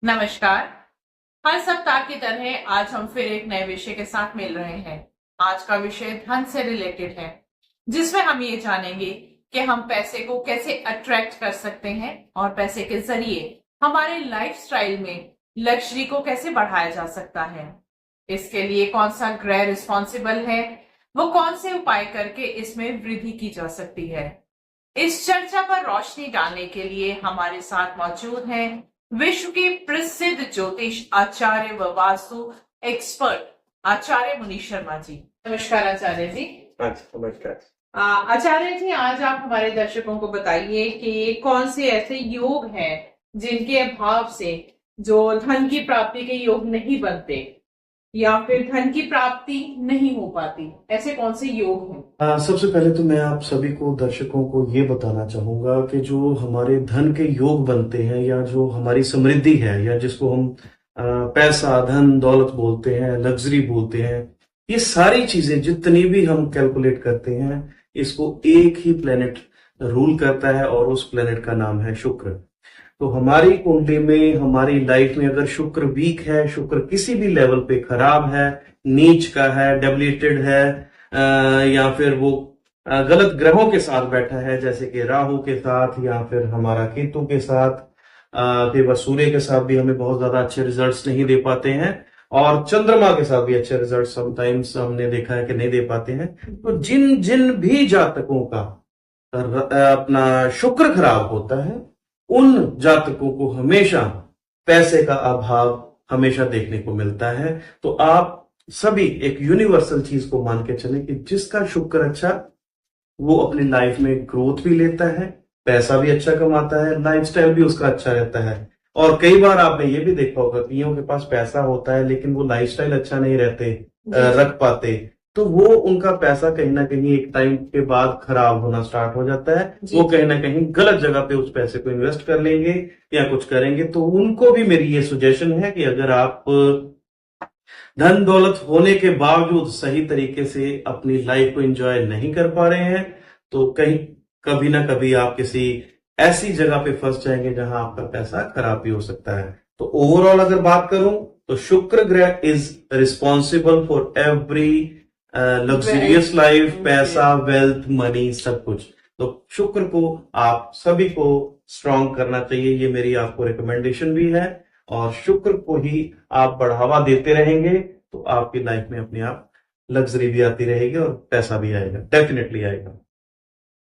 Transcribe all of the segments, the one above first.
नमस्कार। हर सप्ताह की तरह आज हम फिर एक नए विषय के साथ मिल रहे हैं। आज का विषय धन से रिलेटेड है, जिसमें हम ये जानेंगे कि हम पैसे को कैसे अट्रैक्ट कर सकते हैं और पैसे के जरिए हमारे लाइफस्टाइल में लग्जरी को कैसे बढ़ाया जा सकता है। इसके लिए कौन सा ग्रह रिस्पॉन्सिबल है, वो कौन से उपाय करके इसमें वृद्धि की जा सकती है। इस चर्चा पर रोशनी डालने के लिए हमारे साथ मौजूद हैं विश्व के प्रसिद्ध ज्योतिष आचार्य व वास्तु एक्सपर्ट आचार्य मुनीश शर्मा जी। नमस्कार आचार्य जी। नमस्कार आचार्य जी, आज आप हमारे दर्शकों को बताइए कि कौन से ऐसे योग हैं जिनके अभाव से जो धन की प्राप्ति के योग नहीं बनते या फिर धन की प्राप्ति नहीं हो पाती, ऐसे कौन से योग हैं? सबसे पहले तो मैं आप सभी को दर्शकों को ये बताना चाहूंगा कि जो हमारे धन के योग बनते हैं या जो हमारी समृद्धि है या जिसको हम पैसा, धन, दौलत बोलते हैं, लग्जरी बोलते हैं, ये सारी चीजें जितनी भी हम कैलकुलेट करते हैं, इसको एक ही प्लेनेट रूल करता है और उस प्लेनेट का नाम है शुक्र। तो हमारी कुंडली में, हमारी लाइफ में अगर शुक्र वीक है, शुक्र किसी भी लेवल पे खराब है, नीच का है, डेबिलिटेड है, या फिर वो गलत ग्रहों के साथ बैठा है, जैसे कि राहु के साथ या फिर हमारा केतु के साथ, कई बार सूर्य के साथ भी हमें बहुत ज्यादा अच्छे रिजल्ट्स नहीं दे पाते हैं और चंद्रमा के साथ भी अच्छे रिजल्ट समटाइम्स हमने देखा है कि नहीं दे पाते हैं। तो जिन जिन भी जातकों का अपना शुक्र खराब होता है, उन जातकों को हमेशा पैसे का अभाव हमेशा देखने को मिलता है। तो आप सभी एक यूनिवर्सल चीज को मान के चले कि जिसका शुक्र अच्छा, वो अपनी लाइफ में ग्रोथ भी लेता है, पैसा भी अच्छा कमाता है, लाइफस्टाइल भी उसका अच्छा रहता है। और कई बार आपने ये भी देखा होगा, कईयों के पास पैसा होता है लेकिन वो लाइफस्टाइल अच्छा नहीं रख पाते, तो वो उनका पैसा कहीं ना कहीं एक टाइम के बाद खराब होना स्टार्ट हो जाता है। वो कहीं ना कहीं गलत जगह पे उस पैसे को इन्वेस्ट कर लेंगे या कुछ करेंगे। तो उनको भी मेरी ये सजेशन है कि अगर आप धन दौलत होने के बावजूद सही तरीके से अपनी लाइफ को एंजॉय नहीं कर पा रहे हैं, तो कहीं कभी ना कभी आप किसी ऐसी जगह पे फंस जाएंगे जहां आपका पैसा खराब भी हो सकता है। तो ओवरऑल अगर बात करूं तो शुक्र ग्रह is responsible for every luxurious life, पैसा, वेल्थ, मनी, सब कुछ। तो शुक्र को आप सभी को स्ट्रॉन्ग करना चाहिए, ये मेरी आपको रिकमेंडेशन भी है। और शुक्र को ही आप बढ़ावा देते रहेंगे तो आपकी लाइफ में अपने आप लग्जरी भी आती रहेगी और पैसा भी आएगा, डेफिनेटली आएगा।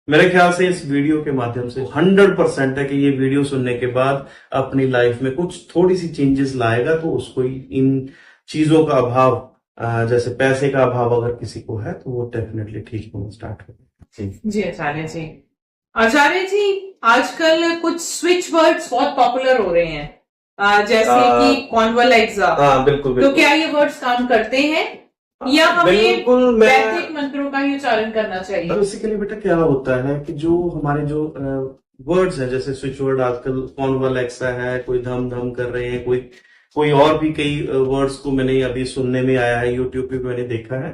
मेरे ख्याल से इस वीडियो के माध्यम से 100% है कि ये वीडियो सुनने के बाद अपनी लाइफ में कुछ थोड़ी सी चेंजेस लाएगा, तो उसको इन चीजों का अभाव, जैसे पैसे का अभाव अगर किसी को है, तो वो डेफिनेटली ठीक होना स्टार्ट होगा। जी आचार्य जी। आचार्य जी, आजकल कुछ स्विच वर्ड्स बहुत पॉपुलर हो रहे हैं, जैसे कि कॉन्वलेक्सा। बिल्कुल। तो क्या ये वर्ड्स काम करते हैं या हमें वैदिक मंत्रों का ही उच्चारण करना चाहिए? बेसिकली बेटा क्या होता है कि जो हमारे जो वर्ड्स हैं, जैसे स्विच वर्ड आजकल कॉन्वलेक्सा है, कोई धम धम कर रहे हैं, कोई और भी कई वर्ड्स को मैंने अभी सुनने में आया है, यूट्यूब पे मैंने देखा है।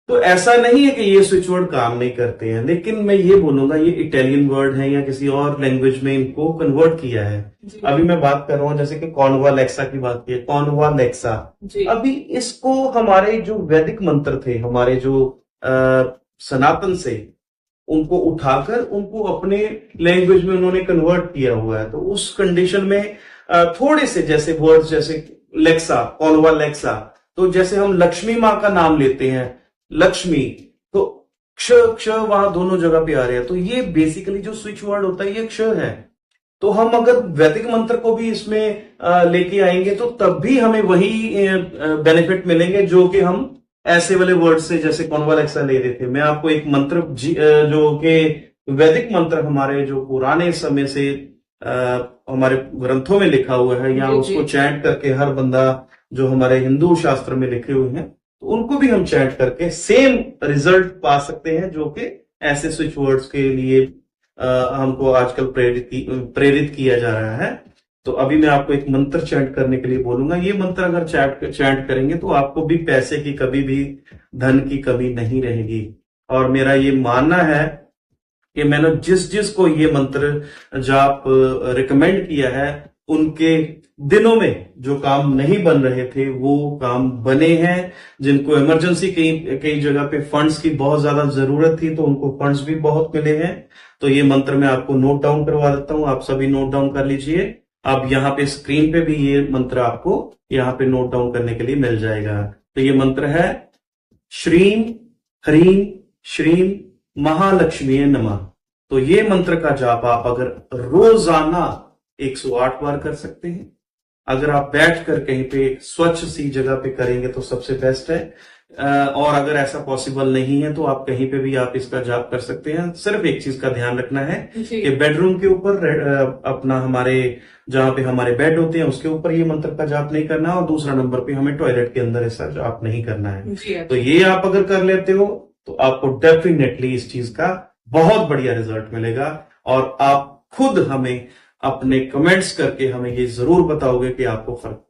तो ऐसा नहीं है कि ये स्विच वर्ड काम नहीं करते हैं, लेकिन मैं ये बोलूंगा ये इटालियन वर्ड है या किसी और लैंग्वेज में इनको कन्वर्ट किया है। अभी मैं बात कर रहा हूँ जैसे कि कॉन्वालेक्सा की बात की है, कॉन्वालेक्सा। अभी इसको हमारे जो वैदिक मंत्र थे, हमारे जो सनातन से, उनको उठाकर उनको अपने लैंग्वेज में उन्होंने कन्वर्ट किया हुआ है। तो उस कंडीशन में थोड़े से जैसे वर्ड्स, जैसे लेक्सा, कॉन्वालेक्सा, तो जैसे हम लक्ष्मी माँ का नाम लेते हैं, लक्ष्मी, तो क्ष वहां दोनों जगह पे आ रहे हैं। तो ये बेसिकली जो स्विच वर्ड होता है ये क्ष है। तो हम अगर वैदिक मंत्र को भी इसमें लेके आएंगे तो तब भी हमें वही बेनिफिट मिलेंगे जो कि हम ऐसे वाले वर्ड से, जैसे कॉन्वालेक्सा ले रहे थे। मैं आपको एक मंत्र जो कि वैदिक मंत्र हमारे जो पुराने समय से हमारे ग्रंथों में लिखा हुआ है, या उसको चैंट करके हर बंदा जो हमारे हिंदू शास्त्र में लिखे हुए हैं, तो उनको भी हम चैंट करके सेम रिजल्ट पा सकते हैं, जो कि ऐसे स्विच वर्ड्स के लिए हमको आजकल प्रेरित किया जा रहा है। तो अभी मैं आपको एक मंत्र चैंट करने के लिए बोलूंगा। ये मंत्र अगर चैंट करेंगे तो आपको भी पैसे की, कभी भी धन की कमी नहीं रहेगी। और मेरा ये मानना है कि मैंने जिस जिस को ये मंत्र जाप रिकमेंड किया है, उनके दिनों में जो काम नहीं बन रहे थे वो काम बने हैं। जिनको इमरजेंसी कई कई जगह पे फंड्स की बहुत ज्यादा जरूरत थी, तो उनको फंड्स भी बहुत मिले हैं। तो ये मंत्र मैं आपको नोट डाउन करवा देता हूं, आप सभी नोट डाउन कर लीजिए। अब यहाँ पे स्क्रीन पे भी ये मंत्र आपको यहाँ पे नोट डाउन करने के लिए मिल जाएगा। तो ये मंत्र है श्रीम ह्रीम श्रीम महालक्ष्मी नमः। तो ये मंत्र का जाप आप अगर रोजाना 108 बार कर सकते हैं। अगर आप बैठकर कहीं पे स्वच्छ सी जगह पे करेंगे तो सबसे बेस्ट है। और अगर ऐसा पॉसिबल नहीं है तो आप कहीं पे भी आप इसका जाप कर सकते हैं। सिर्फ एक चीज का ध्यान रखना है कि बेडरूम के ऊपर अपना हमारे जहां पे हमारे बेड होते हैं उसके ऊपर ये मंत्र का जाप नहीं करना, और दूसरा नंबर पे हमें टॉयलेट के अंदर ऐसा जाप नहीं करना है। तो ये आप अगर कर लेते हो तो आपको डेफिनेटली इस चीज का बहुत बढ़िया रिजल्ट मिलेगा, और आप खुद हमें अपने कमेंट्स करके हमें ये जरूर बताओगे कि आपको फर्क।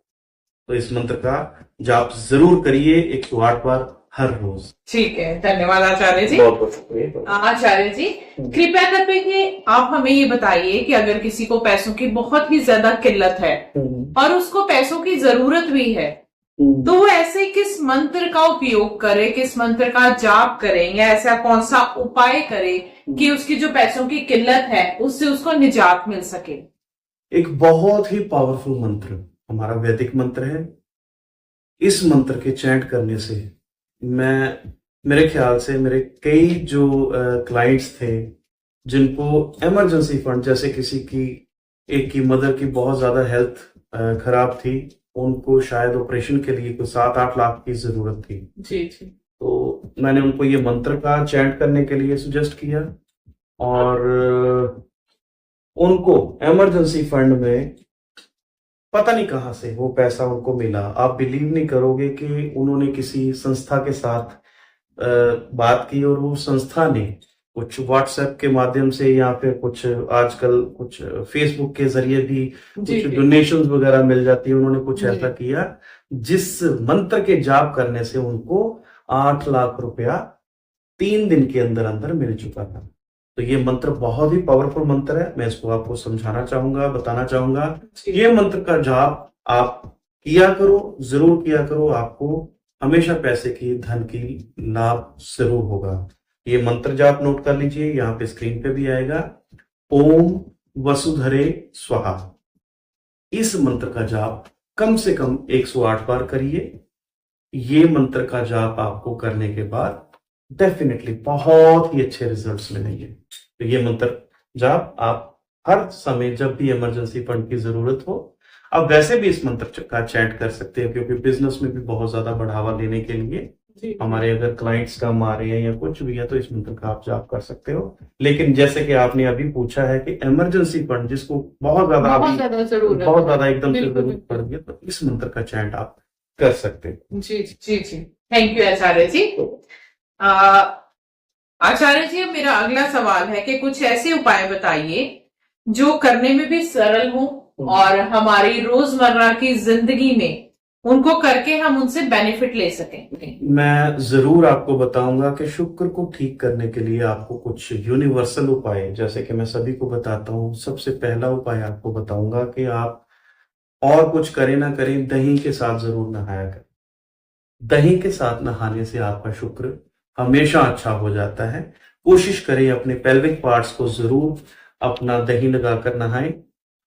तो इस मंत्र का जाप जरूर करिए 108 बार हर रोज। ठीक है, धन्यवाद आचार्य जी। बहुत बहुत शुक्रिया आचार्य जी। कृपया करके आप हमें ये बताइए कि अगर किसी को पैसों की बहुत ही ज्यादा किल्लत है और उसको पैसों की जरूरत भी है, तो वो ऐसे किस मंत्र का उपयोग करे, किस मंत्र का जाप करें, या ऐसा कौन सा उपाय करे कि उसकी जो पैसों की किल्लत है उससे उसको निजात मिल सके? एक बहुत ही पावरफुल मंत्र हमारा वैदिक मंत्र है। इस मंत्र के चैंट करने से मेरे ख्याल से मेरे कई जो क्लाइंट्स थे जिनको इमरजेंसी फंड, जैसे किसी की एक की मदर की बहुत ज्यादा हेल्थ खराब थी, उनको शायद ऑपरेशन के लिए कोई 7-8 लाख की जरूरत थी। जी जी। तो मैंने उनको ये मंत्र का चैंट करने के लिए सजेस्ट किया, और उनको इमरजेंसी फंड में पता नहीं कहां से वो पैसा उनको मिला। आप बिलीव नहीं करोगे कि उन्होंने किसी संस्था के साथ बात की, और वो संस्था ने कुछ व्हाट्सएप के माध्यम से या फिर कुछ आजकल कुछ फेसबुक के जरिए भी कुछ डोनेशंस वगैरह मिल जाती है। उन्होंने कुछ ऐसा किया जिस मंत्र के जाप करने से उनको 8 लाख रुपया 3 दिन के अंदर अंदर मिल चुका था। तो ये मंत्र बहुत ही पावरफुल मंत्र है। मैं इसको आपको समझाना चाहूंगा, बताना चाहूंगा। ये मंत्र का जाप आप किया करो, जरूर किया करो। आपको हमेशा पैसे की, धन की लाभ जरूर होगा। ये मंत्र जाप नोट कर लीजिए, यहाँ पे स्क्रीन पे भी आएगा। ओम वसुधरे स्वाहा। इस मंत्र का जाप कम से कम 108 बार करिए। ये मंत्र का जाप आपको करने के बाद डेफिनेटली बहुत ही अच्छे रिजल्ट्स मिलेंगे। तो ये मंत्र जाप आप हर समय जब भी इमरजेंसी फंड की जरूरत हो, आप वैसे भी इस मंत्र का चैंट कर सकते हैं, क्योंकि बिजनेस में भी बहुत ज्यादा बढ़ावा लेने के लिए हमारे अगर क्लाइंट्स कम आ रहे हैं या कुछ भी है तो इस मंत्र का आप जाप कर सकते हो। लेकिन जैसे कि आपने अभी पूछा है कि इमरजेंसी फंड जिसको बहुत ज्यादा एकदम से जरूरत पड़ गई, तो इस मंत्र का चैंट आप कर सकते हैं। जी जी जी, थैंक यू आचार्य जी। आचार्य जी, मेरा अगला सवाल है कि कुछ ऐसे उपाय बताइए जो करने में भी सरल हो और हमारी रोजमर्रा की जिंदगी में उनको करके हम उनसे बेनिफिट ले सकें। मैं जरूर आपको बताऊंगा कि शुक्र को ठीक करने के लिए आपको कुछ यूनिवर्सल उपाय, जैसे कि मैं सभी को बताता हूं। सबसे पहला उपाय आपको बताऊंगा कि आप और कुछ करें ना करें, दही के साथ जरूर नहाया करें। दही के साथ नहाने से आपका शुक्र हमेशा अच्छा हो जाता है। कोशिश करें अपने पेल्विक पार्ट्स को जरूर अपना दही लगाकर नहाएं,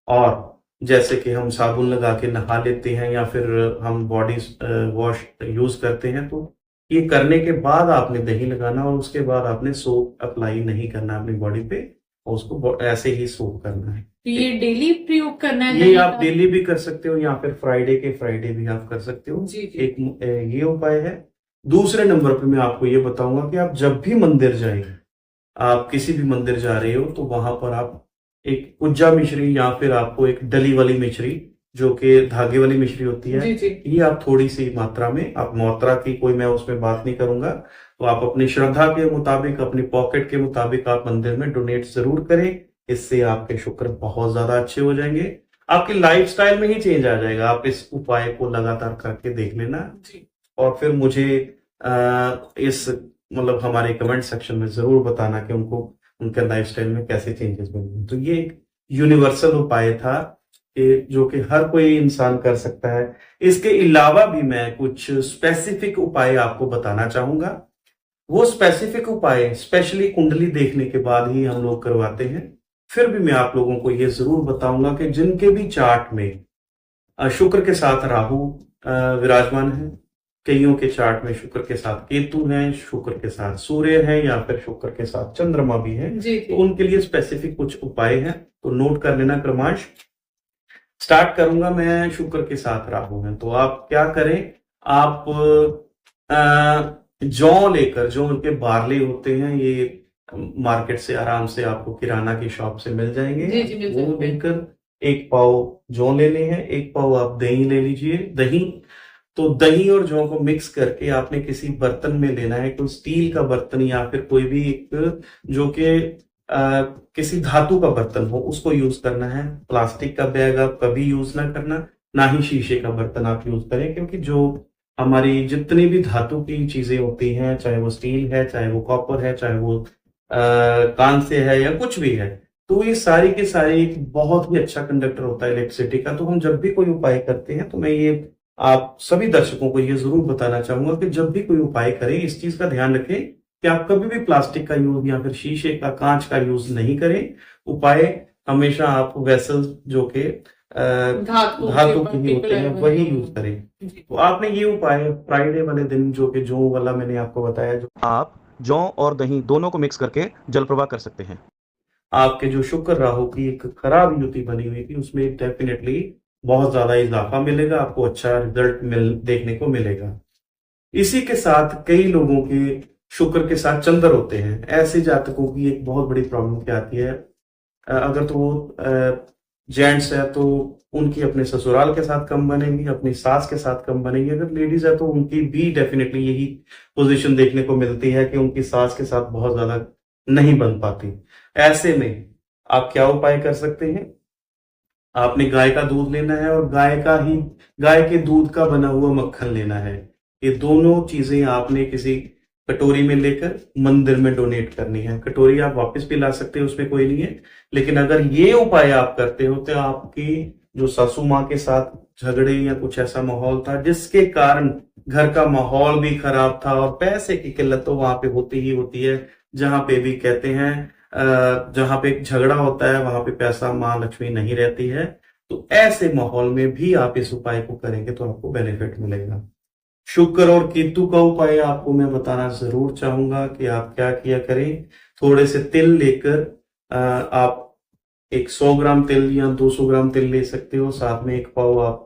और जैसे कि हम साबुन लगा के नहा लेते हैं या फिर हम बॉडी वॉश यूज करते हैं, तो ये करने के बाद आपने दही लगाना, और उसके बाद आपने सोप अप्लाई नहीं करना अपनी बॉडी पे, और उसको ऐसे ही सोप करना है। तो ये डेली प्रयोग करना है? ये आप डेली भी कर सकते हो या फिर फ्राइडे के फ्राइडे भी आप कर सकते हो। एक ये उपाय है। दूसरे नंबर पे मैं आपको ये बताऊंगा कि आप जब भी मंदिर जाएं, आप किसी भी मंदिर जा रहे हो तो वहां पर आप एक कुज्जा मिश्री या फिर आपको एक डली वाली मिश्री, जो कि धागे वाली मिश्री होती है, ये आप थोड़ी सी मात्रा में, आप मात्रा की कोई मैं उसमें बात नहीं करूंगा, तो आप अपनी श्रद्धा के मुताबिक, अपनी पॉकेट के मुताबिक आप मंदिर में डोनेट जरूर करें। इससे आपके शुक्र बहुत ज्यादा अच्छे हो जाएंगे, आपकी लाइफस्टाइल में ही चेंज आ जाएगा। आप इस उपाय को लगातार करके देख लेना, और फिर मुझे इस हमारे कमेंट सेक्शन में जरूर बताना कि उनको उनके लाइफस्टाइल में कैसे चेंजेस बने। तो ये एक यूनिवर्सल उपाय था कि जो कि हर कोई इंसान कर सकता है। इसके अलावा भी मैं कुछ स्पेसिफिक उपाय आपको बताना चाहूंगा। वो स्पेसिफिक उपाय स्पेशली कुंडली देखने के बाद ही हम लोग करवाते हैं। फिर भी मैं आप लोगों को ये जरूर बताऊंगा कि जिनके भी चार्ट में शुक्र के साथ राहु विराजमान है, कईयों के चार्ट में शुक्र के साथ केतु है, शुक्र के साथ सूर्य है, या फिर शुक्र के साथ चंद्रमा भी है, तो उनके लिए स्पेसिफिक कुछ उपाय हैं, तो नोट कर लेना क्रमांश। स्टार्ट करूंगा मैं। शुक्र के साथ राहु है तो आप क्या करें, आप जौ लेकर, जो उनके बारले होते हैं, ये मार्केट से आराम से आपको किराना की शॉप से मिल जाएंगे, वो लेकर 1 पाव जौ लेने हैं, 1 पाव आप दही ले लीजिए। दही, तो दही और जौ को मिक्स करके आपने किसी बर्तन में लेना है, कोई स्टील का बर्तन या फिर कोई भी एक जो कि किसी धातु का बर्तन हो, उसको यूज करना है। प्लास्टिक का बैग आप कभी यूज ना करना, ना ही शीशे का बर्तन आप यूज करें, क्योंकि जो हमारी जितनी भी धातु की चीजें होती हैं, चाहे वो स्टील है, चाहे वो कॉपर है, चाहे वो कांस्य है या कुछ भी है, तो ये सारी के सारी एक बहुत ही अच्छा कंडक्टर होता है इलेक्ट्रिसिटी का। तो हम जब भी कोई उपाय करते हैं, तो मैं ये आप सभी दर्शकों को ये जरूर बताना चाहूंगा कि जब भी कोई उपाय करें, इस चीज का ध्यान रखें कि आप कभी भी प्लास्टिक का यूज या फिर शीशे का, कांच का यूज नहीं करें। उपाय हमेशा आप वेसल जो के धातु के ही होते हैं, वही यूज करें। तो आपने ये उपाय फ्राइडे वाले दिन, जो कि जौ वाला मैंने आपको बताया, जो आप जौ और दही दोनों को मिक्स करके जल प्रवाह कर सकते हैं। आपके जो शुक्र राहु की एक खराब युति बनी हुई थी, उसमें डेफिनेटली बहुत ज्यादा इजाफा मिलेगा, आपको अच्छा रिजल्ट देखने को मिलेगा। इसी के साथ कई लोगों के शुक्र के साथ चंद्र होते हैं। ऐसे जातकों की एक बहुत बड़ी प्रॉब्लम क्या आती है, अगर तो वो जेंट्स है तो उनकी अपने ससुराल के साथ कम बनेंगी, अपनी सास के साथ कम बनेंगी। अगर लेडीज है तो उनकी भी डेफिनेटली यही पोजीशन देखने को मिलती है कि उनकी सास के साथ बहुत ज्यादा नहीं बन पाती। ऐसे में आप क्या उपाय कर सकते हैं, आपने गाय का दूध लेना है और गाय के दूध का बना हुआ मक्खन लेना है। ये दोनों चीजें आपने किसी कटोरी में लेकर मंदिर में डोनेट करनी है। कटोरी आप वापस भी ला सकते हैं, उसमें कोई नहीं है, लेकिन अगर ये उपाय आप करते हो तो आपकी जो सासू माँ के साथ झगड़े या कुछ ऐसा माहौल था जिसके कारण घर का माहौल भी खराब था और पैसे की किल्लत तो वहां पे होती ही होती है। जहां पे भी कहते हैं जहां पे झगड़ा होता है वहां पे पैसा, माँ लक्ष्मी नहीं रहती है। तो ऐसे माहौल में भी आप इस उपाय को करेंगे तो आपको बेनिफिट मिलेगा। शुक्र और केतु का उपाय आपको मैं बताना जरूर चाहूंगा कि आप क्या किया करें। थोड़े से तिल लेकर आप एक 100 ग्राम तिल या 200 ग्राम तिल ले सकते हो, साथ में 1 पाव आप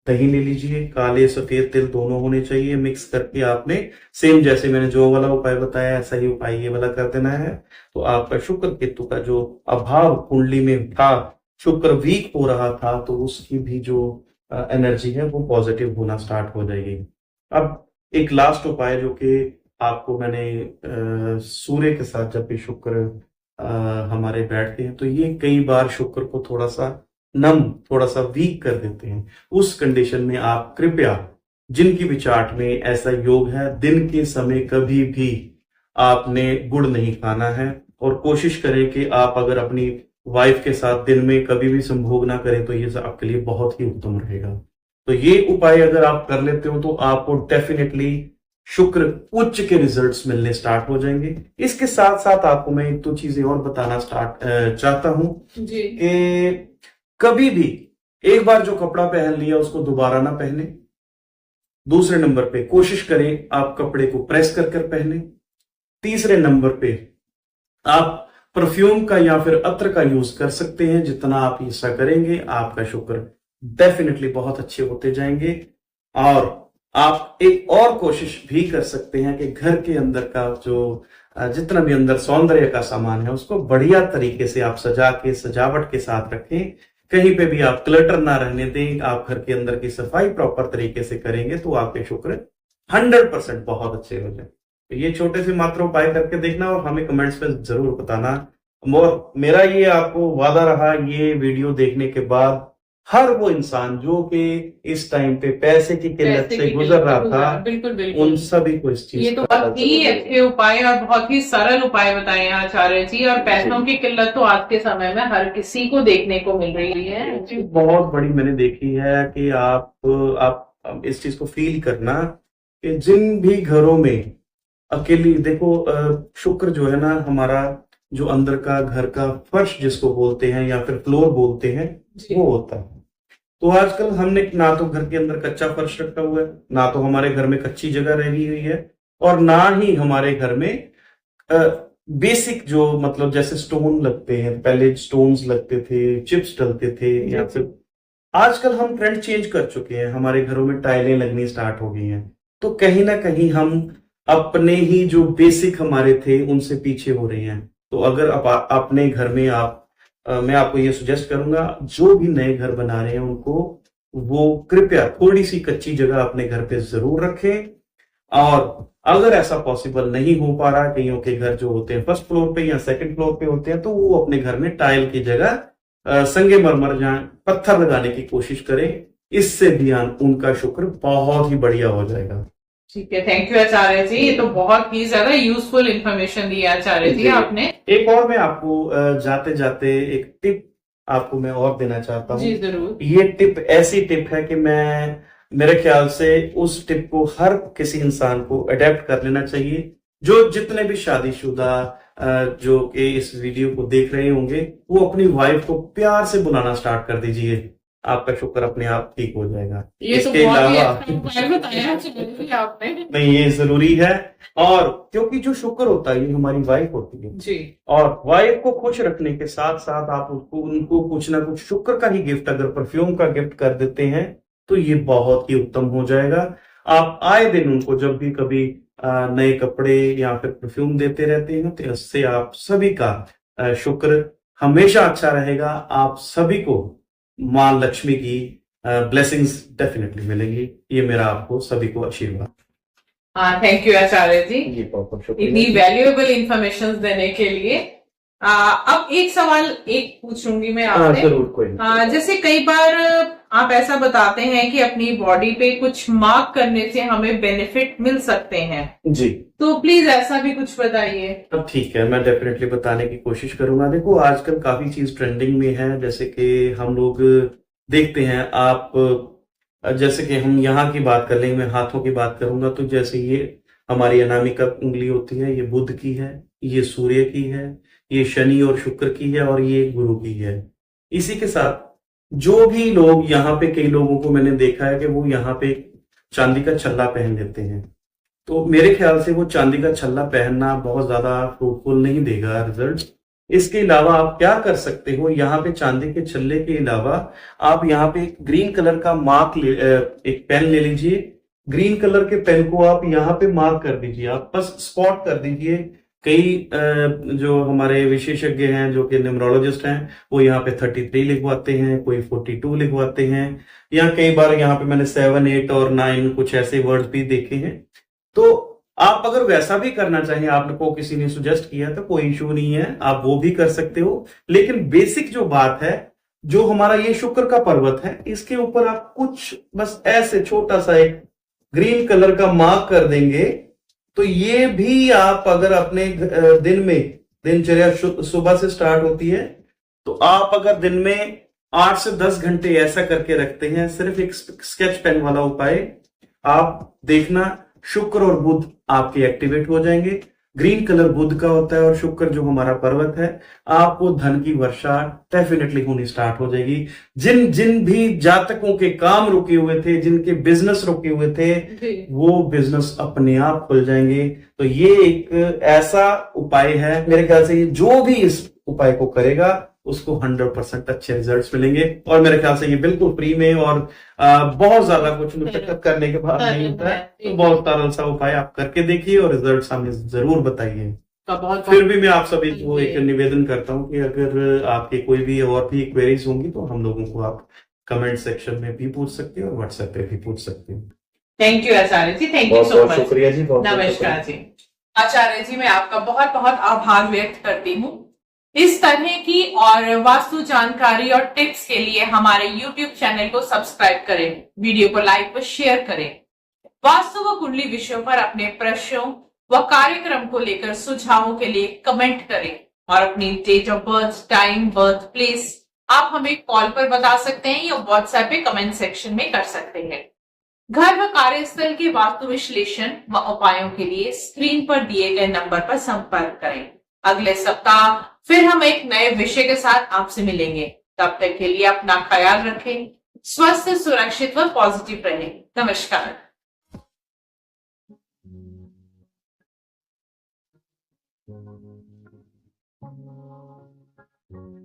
दही ले लीजिए। काले सफेद तिल दोनों होने चाहिए। मिक्स करके आपने सेम जैसे मैंने जो वाला उपाय बताया ऐसा ही उपाय ये वाला कर देना है। तो आपका शुक्र केतु का जो अभाव कुंडली में था, शुक्र वीक हो रहा था, तो उसकी भी जो एनर्जी है वो पॉजिटिव होना स्टार्ट हो जाएगी। अब एक लास्ट उपाय जो कि आपको मैंने सूर्य के साथ, जब भी शुक्र हमारे बैठते हैं तो ये कई बार शुक्र को थोड़ा सा नम, थोड़ा सा वीक कर देते हैं। उस कंडीशन में आप कृपया, जिनकी भी चार्ट में ऐसा योग है, दिन के समय कभी भी आपने गुड़ नहीं खाना है। और कोशिश करें कि आप अगर अपनी वाइफ के साथ दिन में कभी भी संभोग ना करें तो ये आपके लिए बहुत ही उत्तम रहेगा। तो ये उपाय अगर आप कर लेते हो तो आपको डेफिनेटली शुक्र उच्च के रिजल्ट्स मिलने स्टार्ट हो जाएंगे। इसके साथ साथ आपको मैं एक दो चीजें और बताना चाहता हूं कि कभी भी एक बार जो कपड़ा पहन लिया उसको दोबारा ना पहने। दूसरे नंबर पे कोशिश करें आप कपड़े को प्रेस कर कर पहने। तीसरे नंबर पे आप परफ्यूम का या फिर अत्र का यूज कर सकते हैं। जितना आप ऐसा करेंगे आपका शुक्र डेफिनेटली बहुत अच्छे होते जाएंगे। और आप एक और कोशिश भी कर सकते हैं कि घर के अंदर का जो जितना भी अंदर सौंदर्य का सामान है उसको बढ़िया तरीके से आप सजा के, सजावट के साथ रखें। कहीं पे भी आप क्लटर ना रहने दें। आप घर के अंदर की सफाई प्रॉपर तरीके से करेंगे तो आपके शुक्र 100% बहुत अच्छे हो जाए। तो ये छोटे से मात्र उपाय करके देखना और हमें कमेंट्स में जरूर बताना। और मेरा ये आपको वादा रहा, ये वीडियो देखने के बाद हर वो इंसान जो कि इस टाइम पे पैसे की किल्लत पैसे से की गुजर किल्लत रहा से था, बिल्कुल उन बिल्कुल। सभी को इस ये चीज तो का बहुत ही अच्छे उपाय और बहुत ही सरल उपाय बताए हैं आचार्य जी, और पैसों की किल्लत तो आज के समय में हर किसी को देखने को मिल रही है। ये चीज बहुत बड़ी मैंने देखी है कि आप इस चीज को फील करना कि जिन भी घरों में अकेली देखो, शुक्र जो है ना हमारा, जो अंदर का घर का फर्श जिसको बोलते हैं या फिर फ्लोर बोलते हैं, जी वो होता है। तो आजकल हमने ना तो घर के अंदर कच्चा फर्श रखा हुआ है, ना तो हमारे घर में कच्ची जगह रही हुई है, और ना ही हमारे घर में बेसिक जो मतलब जैसे स्टोन लगते हैं, पहले स्टोन्स लगते थे, चिप्स डलते थे, या फिर आजकल हम ट्रेंड चेंज कर चुके हैं, हमारे घरों में टाइलें लगनी स्टार्ट हो गई हैं। तो कहीं ना कहीं हम अपने ही जो बेसिक हमारे थे उनसे पीछे हो रहे हैं। तो अगर अपने घर में मैं आपको ये सुजेस्ट करूंगा, जो भी नए घर बना रहे हैं उनको वो कृपया थोड़ी सी कच्ची जगह अपने घर पे जरूर रखें। और अगर ऐसा पॉसिबल नहीं हो पा रहा, कईयों के घर जो होते हैं फर्स्ट फ्लोर पे या सेकंड फ्लोर पे होते हैं, तो वो अपने घर में टाइल की जगह संगमरमर या पत्थर लगाने की कोशिश करें। इससे भी उनका शुक्र बहुत ही बढ़िया हो जाएगा। ठीक है, थैंक यू आचार्य जी, ये तो बहुत ही ज्यादा यूजफुल इंफॉर्मेशन दी है आचार्य जी आपने। एक और मैं आपको जाते जाते एक टिप आपको मैं और देना चाहता जी हूँ। जरूर। ये टिप ऐसी टिप है कि मेरे ख्याल से उस टिप को हर किसी इंसान को अडेप्ट कर लेना चाहिए। जो जितने भी शादीशुदा जो कि इस वीडियो को देख रहे होंगे, वो अपनी वाइफ को प्यार से बुलाना स्टार्ट कर दीजिए, आपका शुक्र अपने आप ठीक हो जाएगा। ये तो इसके बहुत ही अलावा अच्छा उपाय बताया आचार्य जी आपने। नहीं, ये जरूरी है। और क्योंकि जो शुक्र होता है ये हमारी वाइफ होती है, जी और वाइफ को खुश रखने के साथ साथ आप उनको कुछ ना कुछ शुक्र का ही गिफ्ट, अगर परफ्यूम का गिफ्ट कर देते हैं तो ये बहुत ही उत्तम हो जाएगा। आप आए दिन उनको जब भी कभी नए कपड़े या फिर परफ्यूम देते रहते हैं, तो इससे आप सभी का शुक्र हमेशा अच्छा रहेगा। आप सभी को माँ लक्ष्मी की ब्लेसिंग्स डेफिनेटली मिलेंगी। ये मेरा आपको सभी को आशीर्वाद। हाँ, थैंक यू आचार्य जी, ये बहुत इतनी वैल्यूएबल इंफॉर्मेशन देने के लिए। अब एक सवाल एक पूछूंगी मैं आपसे। जरूर, कोई नहीं। जैसे कई बार आप ऐसा बताते हैं कि अपनी बॉडी पे कुछ मार्क करने से हमें बेनिफिट मिल सकते हैं, जी, तो प्लीज ऐसा भी कुछ बताइए। अब ठीक है, मैं डेफिनेटली बताने की कोशिश करूंगा। देखो, आजकल काफी चीज ट्रेंडिंग में है, जैसे कि हम लोग देखते हैं, आप जैसे कि हम यहाँ की बात कर लेंगे, मैं हाथों की बात करूंगा, तो जैसे ये हमारी अनामिका उंगली होती है, ये बुध की है, ये सूर्य की है, ये शनि और शुक्र की है, और ये गुरु की है। इसी के साथ जो भी लोग यहाँ पे, कई लोगों को मैंने देखा है कि वो यहाँ पे चांदी का छल्ला पहन लेते हैं, तो मेरे ख्याल से वो चांदी का छल्ला पहनना बहुत ज्यादा फ्रूटफुल नहीं देगा रिजल्ट। इसके अलावा आप क्या कर सकते हो, यहाँ पे चांदी के छल्ले के अलावा आप यहाँ पे एक ग्रीन कलर का एक पेन ले लीजिए। ग्रीन कलर के पेन को आप यहाँ पे मार्क कर दीजिए, आप बस स्पॉट कर दीजिए। कई जो हमारे विशेषज्ञ हैं, जो कि न्यूमरोलॉजिस्ट हैं, वो यहाँ पे 33 लिखवाते हैं, कोई 42 लिखवाते हैं, या कई बार यहाँ पे मैंने 7, 8 और 9 कुछ ऐसे वर्ड्स भी देखे हैं। तो आप अगर वैसा भी करना चाहें, आपको किसी ने सुजेस्ट किया, तो कोई इशू नहीं है, आप वो भी कर सकते हो। लेकिन बेसिक जो बात है, जो हमारा ये शुक्र का पर्वत है, इसके ऊपर आप कुछ बस ऐसे छोटा सा एक ग्रीन कलर का मार्क कर देंगे, तो ये भी आप अगर अपने दिन में, दिनचर्या सुबह से स्टार्ट होती है, तो आप अगर दिन में 8 से 10 घंटे ऐसा करके रखते हैं, सिर्फ एक स्केच पेन वाला उपाय, आप देखना शुक्र और बुध आपके एक्टिवेट हो जाएंगे। ग्रीन कलर बुध का होता है, और शुक्र जो हमारा पर्वत है, आपको धन की वर्षा डेफिनेटली होनी स्टार्ट हो जाएगी। जिन जिन भी जातकों के काम रुके हुए थे, जिनके बिजनेस रुके हुए थे, वो बिजनेस अपने आप खुल जाएंगे। तो ये एक ऐसा उपाय है, मेरे ख्याल से जो भी इस उपाय को करेगा उसको 100% अच्छे रिजल्ट्स मिलेंगे। और मेरे ख्याल से ये बिल्कुल फ्री में और बहुत ज्यादा कुछ मुशक्कत करने के बाद नहीं होता है, तो बहुत सरल सा उपाय आप करके देखिए और रिजल्ट्स हमें जरूर बताइए। फिर भी मैं आप सभी को एक निवेदन करता हूँ कि अगर आपके कोई भी और भी क्वेरीज होंगी, तो हम लोगों को आप कमेंट सेक्शन में भी पूछ सकते हैं और व्हाट्सएप पे भी पूछ सकते हैं। Thank you Acharya ji, thank you so much. शुक्रिया जी, बहुत नमस्कार जी। आचार्य जी, मैं आपका बहुत बहुत आभार व्यक्त करती हूँ इस तरह की और वास्तु जानकारी और टिप्स के लिए हमारे YouTube चैनल को सब्सक्राइब करें, वीडियो को लाइक व शेयर करें। वास्तु व कुंडली विषयों पर अपने प्रश्नों व कार्यक्रम को लेकर सुझावों के लिए कमेंट करें और अपनी date of birth, time, birth place आप हमें कॉल पर बता सकते हैं या व्हाट्सएप पे कमेंट सेक्शन में कर सकते हैं। घर व कार्यस्थल के वास्तु विश्लेषण व उपायों के लिए स्क्रीन पर दिए गए नंबर पर संपर्क करें। अगले सप्ताह फिर हम एक नए विषय के साथ आपसे मिलेंगे। तब तक के लिए अपना ख्याल रखें, स्वस्थ, सुरक्षित व पॉजिटिव रहें। नमस्कार। Thank you.